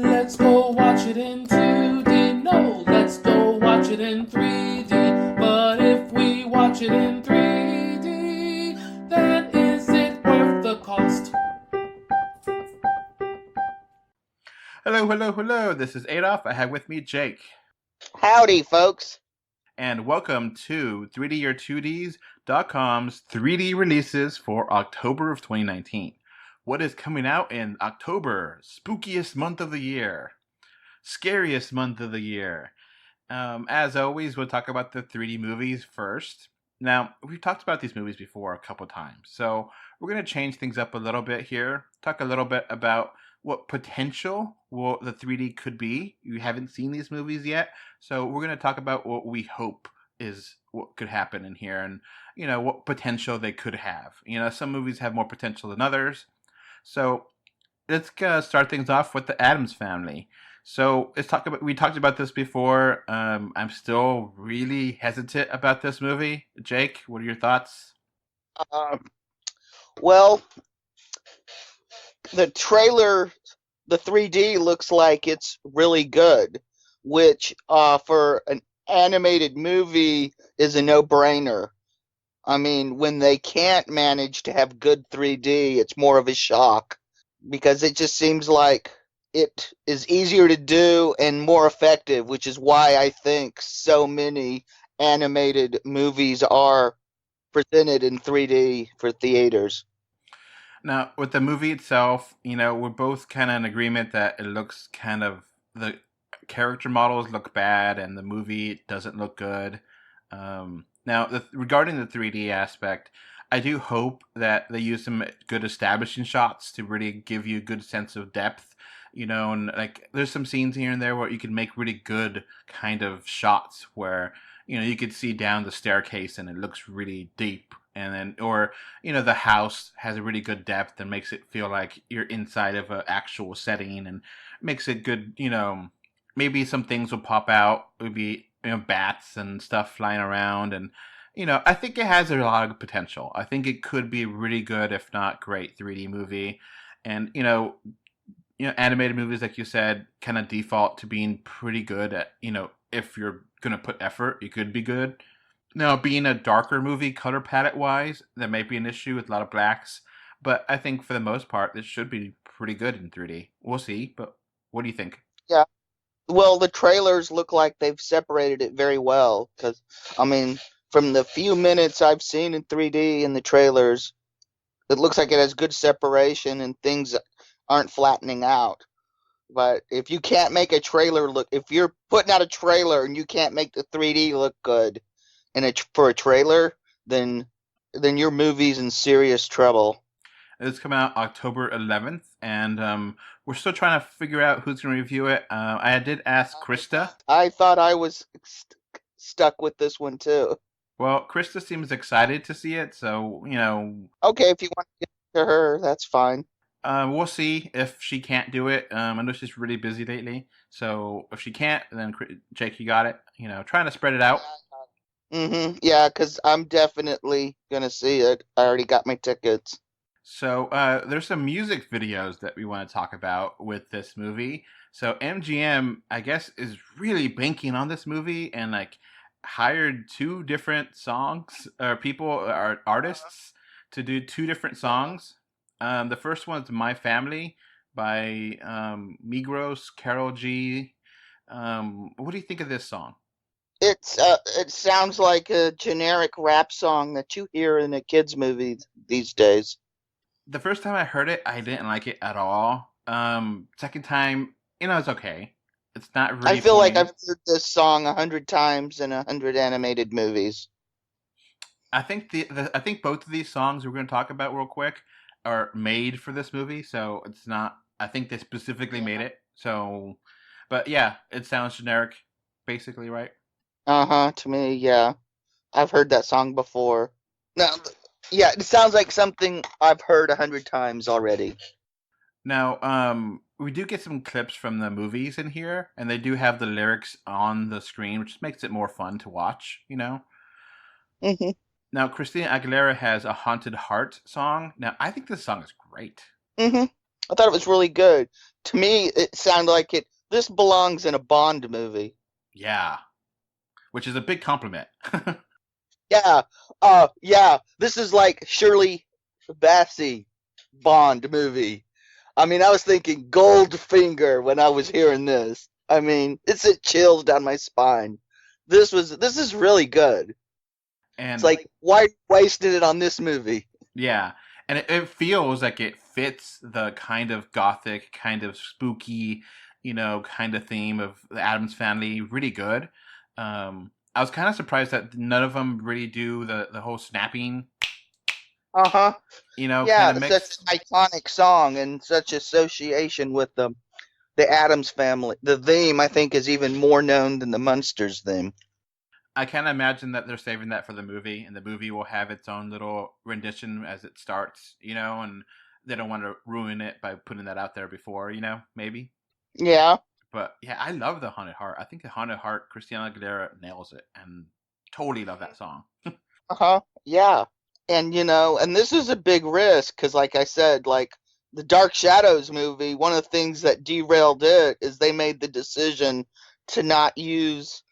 Let's go watch it in 2D. No, let's go watch it in 3D. But if we watch it in 3D, then is it worth the cost? Hello, hello, hello. This is Adolf. I have with me Jake. Howdy, folks. And welcome to 3DOr2Ds.com's 3D releases for October of 2019. What is coming out in October? Spookiest month of the year. Scariest month of the year. As always, we'll talk about the 3D movies first. Now, we've talked about these movies before a couple times, so we're going to change things up a little bit here. Talk a little bit about what potential the 3D could be. You haven't seen these movies yet, so we're going to talk about what we hope is what could happen in here, and what potential they could have. Some movies have more potential than others. So let's start things off with the Addams Family. So we talked about this before. I'm still really hesitant about this movie. Jake, what are your thoughts? Well, the trailer, the 3D looks like it's really good, which for an animated movie is a no-brainer. I mean, when they can't manage to have good 3D, it's more of a shock because it just seems like it is easier to do and more effective, which is why I think so many animated movies are presented in 3D for theaters. Now, with the movie itself, we're both kind of in agreement that it looks the character models look bad and the movie doesn't look good. Now, regarding the 3D aspect, I do hope that they use some good establishing shots to really give you a good sense of depth. And like there's some scenes here and there where you can make really good kind of shots where you could see down the staircase and it looks really deep, and then or the house has a really good depth and makes it feel like you're inside of an actual setting and makes it good. Maybe some things will pop out, maybe bats and stuff flying around, and I think it has a lot of potential. I think it could be a really good, if not great, 3D movie. And animated movies, like you said, kind of default to being pretty good at, if you're gonna put effort, you could be good. Now, being a darker movie, color palette wise, that might be an issue with a lot of blacks. But I think for the most part, this should be pretty good in 3D. We'll see, but what do you think? Yeah. Well, the trailers look like they've separated it very well because, I mean, from the few minutes I've seen in 3D in the trailers, it looks like it has good separation and things aren't flattening out. But if you can't make a trailer look, if you're putting out a trailer and you can't make the 3D look good for a trailer, then your movie's in serious trouble. It's coming out October 11th, and we're still trying to figure out who's going to review it. I did ask Krista. I thought I was stuck with this one too. Well, Krista seems excited to see it, so Okay, if you want to get to her, that's fine. we'll see if she can't do it. I know she's really busy lately, so if she can't, then Jake, you got it. Trying to spread it out. Yeah, because I'm definitely gonna see it. I already got my tickets. So there's some music videos that we want to talk about with this movie. So MGM, I guess, is really banking on this movie and like hired two different songs or people or artists to do two different songs. The first one's "My Family" by Migros, Carol G. What do you think of this song? It sounds like a generic rap song that you hear in a kids movie these days. The first time I heard it, I didn't like it at all. Second time, it's okay. It's not I really feel like funny. I've heard this song 100 times in 100 animated movies. I think I think both of these songs we're going to talk about real quick are made for this movie, so it's not. I think they specifically made it. So, but yeah, it sounds generic, basically, right? Uh-huh, to me, yeah. I've heard that song before. No, yeah, it sounds like something I've heard 100 times already. Now, we do get some clips from the movies in here, and they do have the lyrics on the screen, which makes it more fun to watch. hmm Now, Christina Aguilera has a "Haunted Heart" song. Now, I think this song is great. hmm I thought it was really good. To me, it sounded like this belongs in a Bond movie. Yeah, which is a big compliment. Yeah, yeah. This is like Shirley Bassey Bond movie. I mean, I was thinking Goldfinger when I was hearing this. I mean, it sent chills down my spine. This is really good. It's And like, why wasted it on this movie? yeah, and it feels like it fits the kind of gothic, kind of spooky, kind of theme of the Addams family really good. I was kind of surprised that none of them really do the whole snapping, Uh-huh. kind Yeah, of such mix. an iconic song and such association with the Addams family. The theme, I think, is even more known than the Munsters theme. I can't imagine that they're saving that for the movie, and the movie will have its own little rendition as it starts, and they don't want to ruin it by putting that out there before, maybe. Yeah. But yeah, I love the Haunted Heart. I think the Haunted Heart, Christina Aguilera nails it, and totally love that song. Uh-huh. Yeah. And and this is a big risk because, like I said, like the Dark Shadows movie, one of the things that derailed it is they made the decision to not use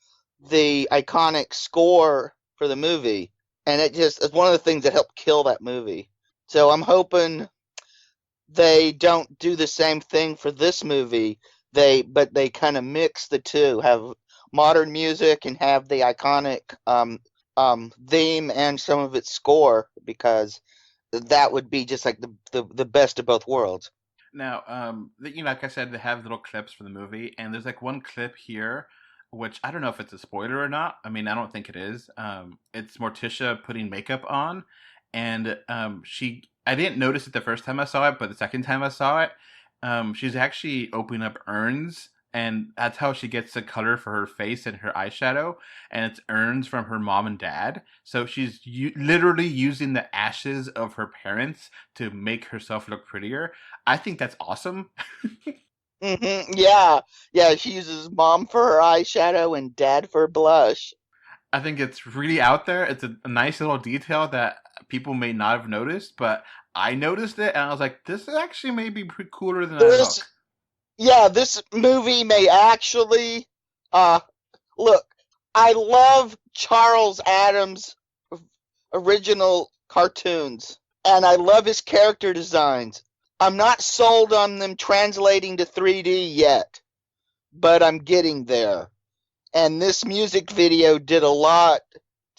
the iconic score for the movie, and it just is one of the things that helped kill that movie. So I'm hoping they don't do the same thing for this movie. But they kind of mix the two, have modern music and have the iconic theme and some of its score, because that would be just like the best of both worlds. Now, like I said, they have little clips for the movie, and there's like one clip here, which I don't know if it's a spoiler or not. I mean, I don't think it is. It's Morticia putting makeup on, and I didn't notice it the first time I saw it, but the second time I saw it, she's actually opening up urns. And that's how she gets the color for her face and her eyeshadow. And it's urns from her mom and dad. So she's literally using the ashes of her parents to make herself look prettier. I think that's awesome. Yeah, yeah. She uses mom for her eyeshadow and dad for blush. I think it's really out there. It's a nice little detail that people may not have noticed, but I noticed it and I was like, this is actually maybe pretty cooler than I This, look. yeah, this movie may actually, uh, look. I love Charles Addams' original cartoons, and I love his character designs. I'm not sold on them translating to 3D yet, but I'm getting there. And this music video did a lot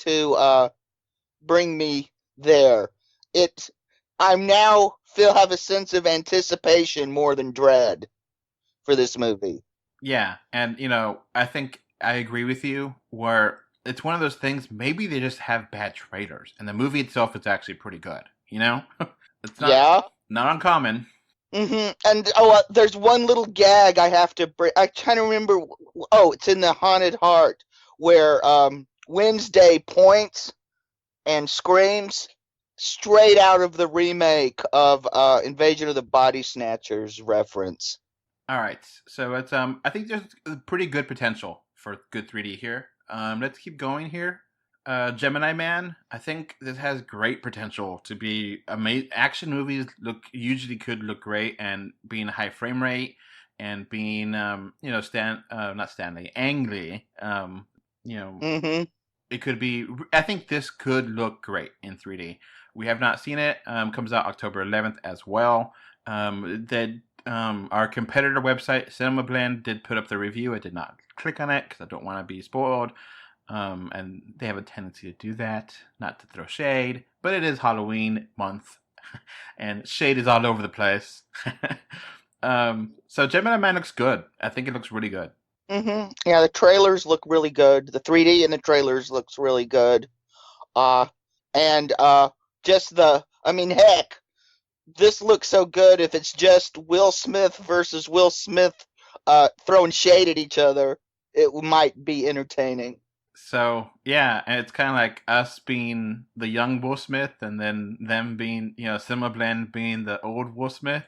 to bring me there. It, I'm now feel have a sense of anticipation more than dread for this movie. Yeah, and I think I agree with you where it's one of those things, maybe they just have bad trailers and the movie itself is actually pretty good, It's Yeah. not uncommon. And there's one little gag I have to bring. I trying to remember. Oh, it's in the Haunted Heart where Wednesday points and screams straight out of the remake of Invasion of the Body Snatchers reference. All right. So it's I think there's pretty good potential for good 3D here. Let's keep going here. Gemini Man, I think this has great potential to be amazing. Action movies usually could look great and being high frame rate and being not Stanley, Ang Lee, you know, Mm-hmm. it could be. I think this could look great in 3D. We have not seen it. Comes out October 11th as well. Our competitor website, Cinema Blend, did put up the review. I did not click on it because I don't want to be spoiled. And they have a tendency to do that, not to throw shade, but it is Halloween month, and shade is all over the place. So Gemini Man looks good. I think it looks really good. Yeah, the trailers look really good. The 3D in the trailers looks really good. Uh, and just I mean, heck, this looks so good if it's just Will Smith versus Will Smith throwing shade at each other, it might be entertaining. So yeah, and it's kind of like us being the young Will Smith, and then them being, Cinema Blend being the old Will Smith,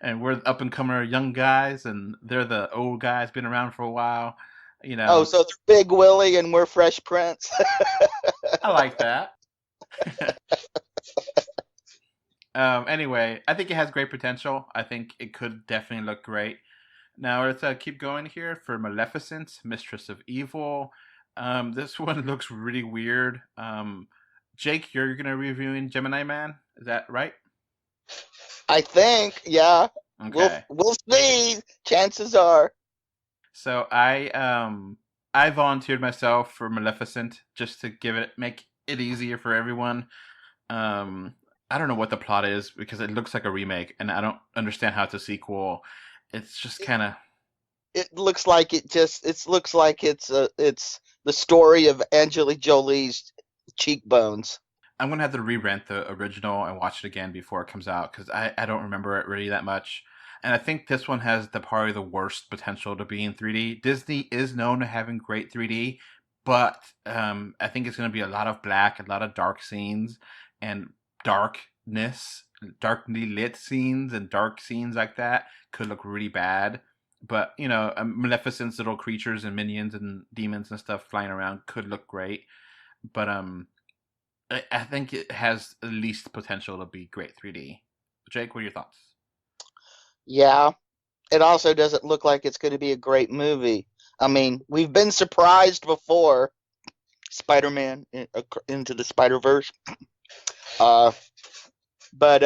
and we're the up and comer young guys, and they're the old guys, been around for a while. You Oh, know, so they're Big Willie and we're Fresh Prince. I like that. Anyway, I think it has great potential. I think it could definitely look great. Now let's keep going here for Maleficent, Mistress of Evil. This one looks really weird. Jake, you're gonna reviewing Gemini Man, is that right? I think, yeah. Okay. We'll see. Chances are. So I volunteered myself for Maleficent just to make it easier for everyone. Um, I don't know what the plot is because it looks like a remake, and I don't understand how it's a sequel. It's just It, kind of. it looks like it's the story of Angela Jolie's cheekbones. I'm gonna have to re-rent the original and watch it again before it comes out because I don't remember it really that much. And I think this one has probably the worst potential to be in 3D. Disney is known to having great 3D, but I think it's going to be a lot of black, a lot of dark scenes, and darkness, darkly lit scenes, and dark scenes like that could look really bad. But Maleficent's little creatures and minions and demons and stuff flying around could look great. But I think it has the least potential to be great 3D. Jake, what are your thoughts? Yeah. It also doesn't look like it's going to be a great movie. I mean, we've been surprised before. Spider-Man into the Spider-Verse. Uh, but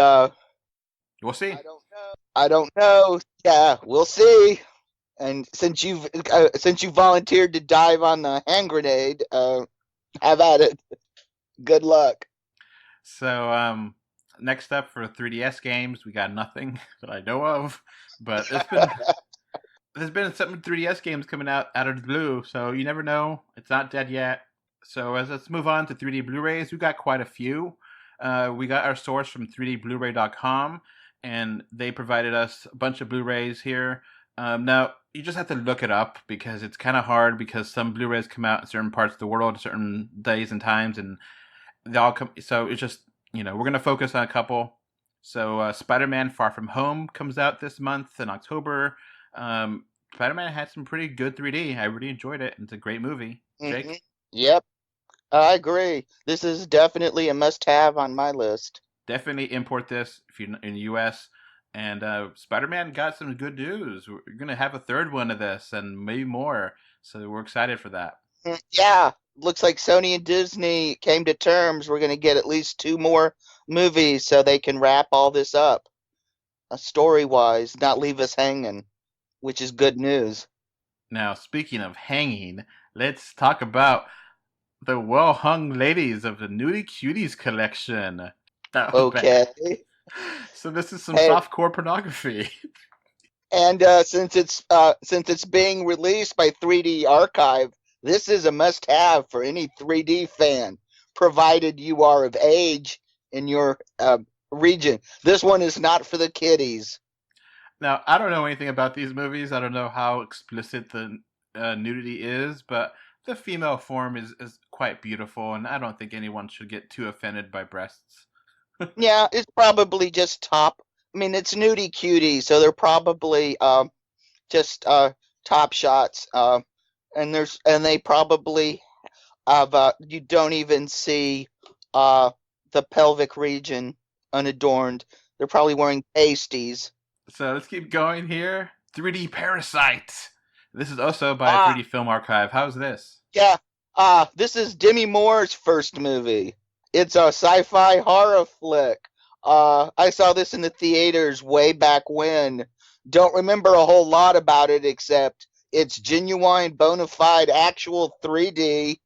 We'll see. I don't know. I don't know. Yeah, we'll see. And since you volunteered to dive on the hand grenade, have at it. Good luck. So, next up for 3DS games, we got nothing that I know of, but there's been some 3DS games coming out of the blue, so you never know. It's not dead yet. So let's move on to 3D Blu-rays. We got quite a few. We got our source from 3dblueray.com, and they provided us a bunch of Blu-rays here. Now, you just have to look it up because it's kind of hard because some Blu-rays come out in certain parts of the world, certain days and times, and they all come. So it's just, we're going to focus on a couple. So Spider-Man Far From Home comes out this month in October. Spider-Man had some pretty good 3D. I really enjoyed it. It's a great movie. Hmm. Jake? Yep, I agree. This is definitely a must-have on my list. Definitely import this if you're in the US. And Spider-Man got some good news. We're going to have a third one of this and maybe more. So we're excited for that. Yeah, looks like Sony and Disney came to terms. We're going to get at least two more movies so they can wrap all this up, story-wise, not leave us hanging, which is good news. Now, speaking of hanging, let's talk about the well-hung ladies of the Nudie Cuties collection. Oh, Okay. so this is some Hey, softcore pornography. and since it's being released by 3D Archive, this is a must-have for any 3D fan, provided you are of age in your region. This one is not for the kiddies. Now, I don't know anything about these movies. I don't know how explicit the nudity is, but the female form is quite beautiful, and I don't think anyone should get too offended by breasts. Yeah, it's probably just top. I mean, it's nudie cutie, so they're probably just top shots. And they probably have you don't even see uh the pelvic region unadorned. They're probably wearing pasties. So let's keep going here. 3D Parasite. This is also by Ah, 3D Film Archive. How's this? yeah. This is Demi Moore's first movie. It's a sci-fi horror flick. I saw this in the theaters way back when. Don't remember a whole lot about it except it's genuine, bona fide, actual 3D.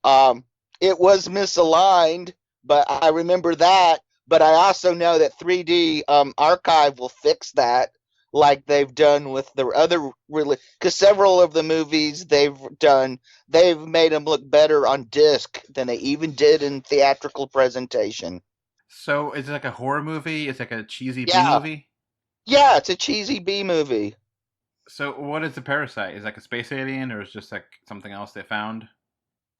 Um, it was misaligned, but I remember that. But I also know that 3D Archive will fix that, like they've done with the other because several of the movies they've done, they've made them look better on disc than they even did in theatrical presentation. So is it like a horror movie? It's like a cheesy B Yeah, movie? yeah, it's a cheesy B movie. So what is the Parasite? Is it like a space alien or is it just like something else they found?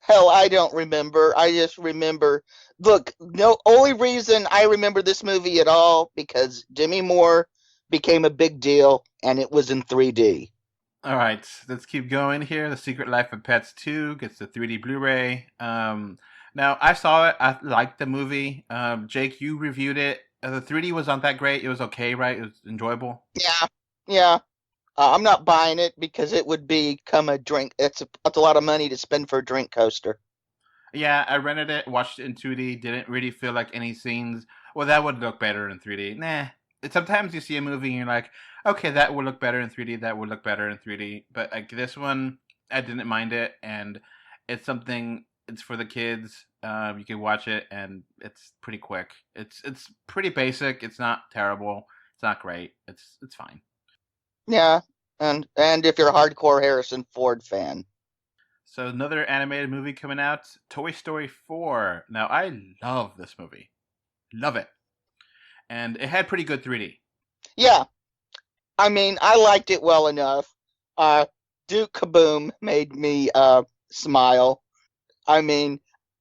Hell, I don't remember. I just remember. Look, no, only reason I remember this movie at all because Demi Moore became a big deal and it was in 3D. All right, let's keep going here. The Secret Life of Pets 2 gets the 3D Blu-ray. Now, I saw it. I liked the movie. Jake, you reviewed it. The 3D was not that great. It was okay, right? It was enjoyable. Yeah, yeah. I'm not buying it because it would become a drink. It's a lot of money to spend for a drink coaster. Yeah, I rented it, watched it in 2D. Didn't really feel like any scenes. Well, that would look better in 3D. Nah. Sometimes you see a movie and you're like, okay, that would look better in 3D. That would look better in 3D. But like this one, I didn't mind it, and it's something. It's for the kids. You can watch it, and it's pretty quick. It's pretty basic. It's not terrible. It's not great. It's fine. Yeah, and if you're a hardcore Harrison Ford fan. So another animated movie coming out, Toy Story 4. Now I love this movie. Love it. And it had pretty good 3D. Yeah, I mean, I liked it well enough. Uh, Duke Kaboom made me smile. I mean,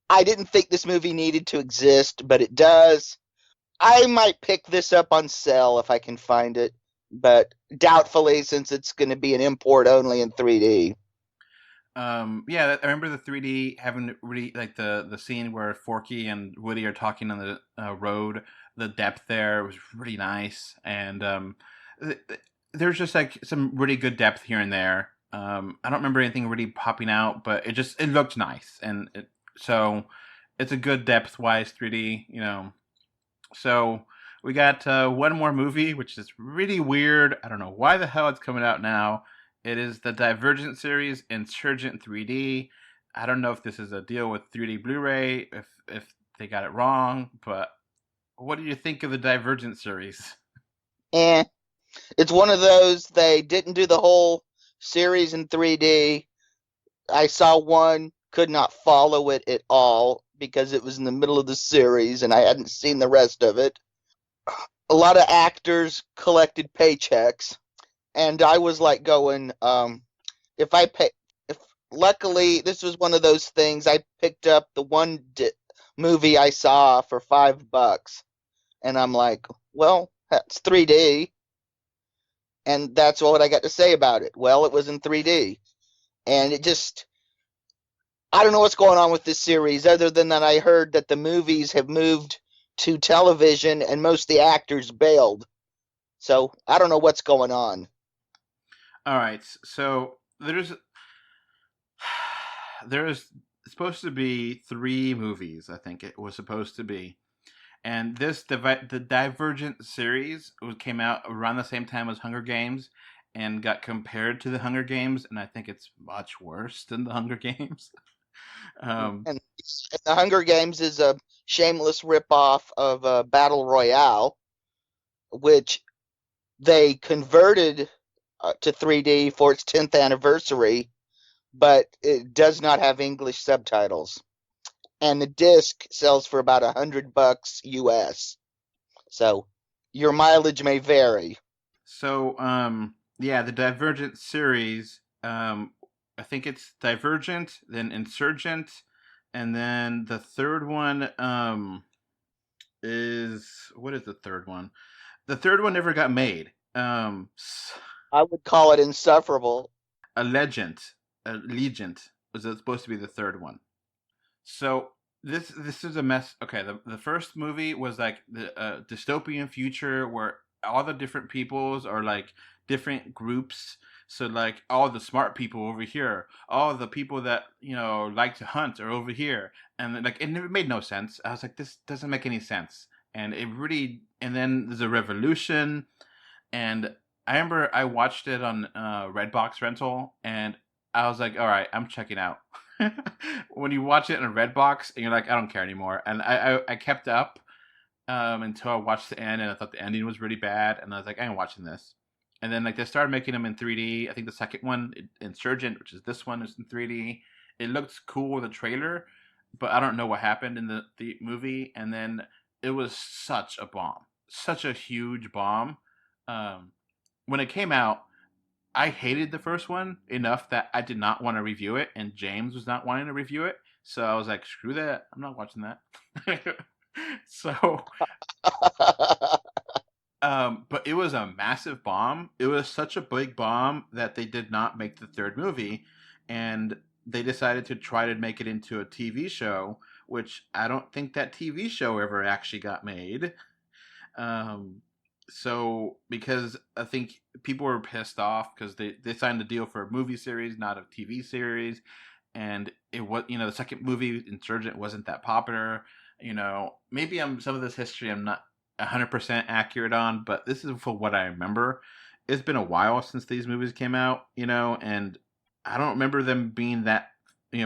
I didn't think this movie needed to exist, but it does. I might pick this up on sale if I can find it, but doubtfully since it's going to be an import only in 3D. Yeah, I remember the 3D having really like the scene where Forky and Woody are talking on the road. The depth there was really nice, and there's just like some really good depth here and there. I don't remember anything really popping out, but it looked nice, and so it's a good depth wise 3D. So we got one more movie, which is really weird. I don't know why the hell it's coming out now. It is the Divergent series, Insurgent 3D. I don't know if this is a deal with 3D Blu-ray, if they got it wrong, but what do you think of the Divergent series? Eh, it's one of those they didn't do the whole series in 3D. I saw one, could not follow it at all because it was in the middle of the series and I hadn't seen the rest of it. A lot of actors collected paychecks, and I was like going, if I pay, if luckily this was one of those things I picked up the one movie I saw for $5, and I'm like, well, that's 3D, and that's what I got to say about it. Well, it was in 3D, and it just I don't know what's going on with this series other than that I heard that the movies have moved to television and most of the actors bailed. So I don't know what's going on. All right, so there's supposed to be three movies. I think it was supposed to be. And the Divergent series came out around the same time as Hunger Games and got compared to the Hunger Games, and I think it's much worse than the Hunger Games. um, And the Hunger Games is a shameless ripoff of Battle Royale, which they converted to 3D for its 10th anniversary, but it does not have English subtitles. And the disc sells for about $100 US. So your mileage may vary. so yeah, the Divergent series. I think it's Divergent, then Insurgent, and then the third one is what is the third one? The third one never got made. I would call it insufferable. Allegiant was supposed to be the third one. So this is a mess. Okay, the first movie was like the dystopian future where all the different peoples are like different groups. So like all the smart people over here, all the people that like to hunt are over here, and like it never made no sense. I was like, this doesn't make any sense, and it really. And then there's a revolution, and I remember I watched it on Redbox rental, and I was like, all right, I'm checking out. When you watch it in a Redbox, and you're like, I don't care anymore. And I kept up until I watched the end, and I thought the ending was really bad, and I was like, I ain't watching this. And then like they started making them in 3D. I think the second one, Insurgent, which is this one, is in 3D. It looked cool with the trailer, but I don't know what happened in the movie. And then it was such a bomb, such a huge bomb. Um, when it came out, I hated the first one enough that I did not want to review it, and James was not wanting to review it. So I was like, screw that. I'm not watching that. So, but it was a massive bomb. It was such a big bomb that they did not make the third movie, and they decided to try to make it into a TV show, which I don't think that TV show ever actually got made. So because I think people were pissed off because they signed a deal for a movie series, not a TV series, and it was the second movie Insurgent wasn't that popular. Maybe some of this history I'm not 100% accurate on, but this is for what I remember. It's been a while since these movies came out, and I don't remember them being that.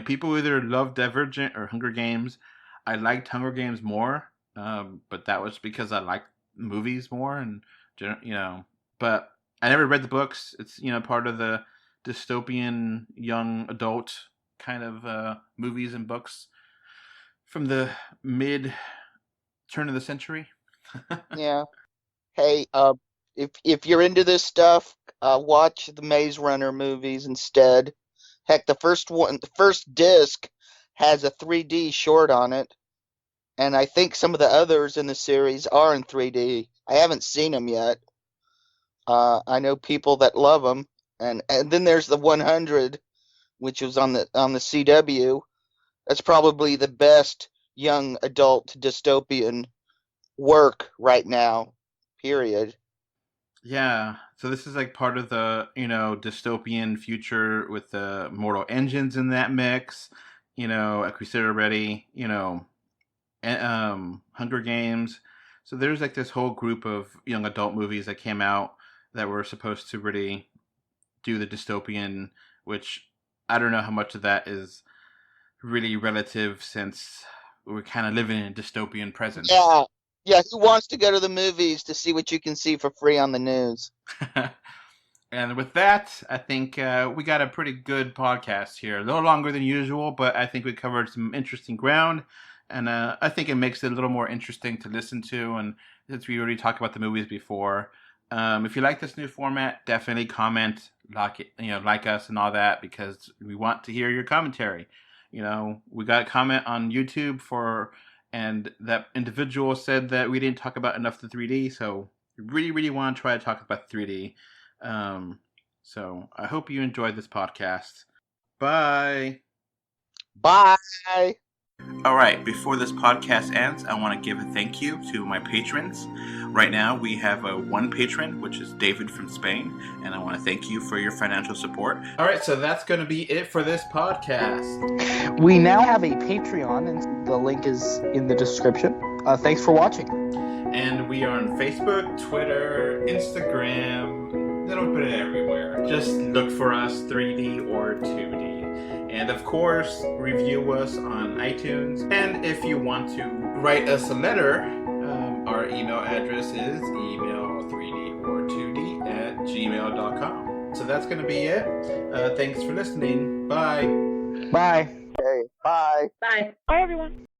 People either love Divergent or Hunger Games. I liked Hunger Games more, but that was because I liked movies more, and but I never read the books. It's part of the dystopian young adult kind of movies and books from the mid turn of the century. Yeah. Hey, if you're into this stuff, watch the Maze Runner movies instead. Heck, the first disc has a 3D short on it, and I think some of the others in the series are in 3D. I haven't seen them yet. I know people that love them, and then there's the 100, which was on the CW. That's probably the best young adult dystopian work right now. Period. Yeah, so this is like part of the dystopian future with the mortal engines in that mix. Like we said already. Hunger Games. So there's like this whole group of young adult movies that came out that were supposed to really do the dystopian, which I don't know how much of that is really relative since we're kind of living in a dystopian present. Yeah. Yeah, who wants to go to the movies to see what you can see for free on the news? And with that, I think we got a pretty good podcast here. A little longer than usual, but I think we covered some interesting ground. And I think it makes it a little more interesting to listen to. And since we already talked about the movies before, if you like this new format, definitely comment, like us and all that, because we want to hear your commentary. We got a comment on YouTube and that individual said that we didn't talk about enough the 3D. So we really, really want to try to talk about 3D. So I hope you enjoyed this podcast. Bye. Bye. All right, before this podcast ends, I want to give a thank you to my patrons. Right now, we have one patron, which is David from Spain, and I want to thank you for your financial support. All right, so that's going to be it for this podcast. We now have a Patreon, and the link is in the description. Thanks for watching. And we are on Facebook, Twitter, Instagram. They don't put it everywhere. Just look for us, 3D or 2D. And of course, review us on iTunes. And if you want to write us a letter, our email address is email3dortwo2d@gmail.com. So that's going to be it. Thanks for listening. Bye. Bye. Okay, bye. Bye. Bye, everyone.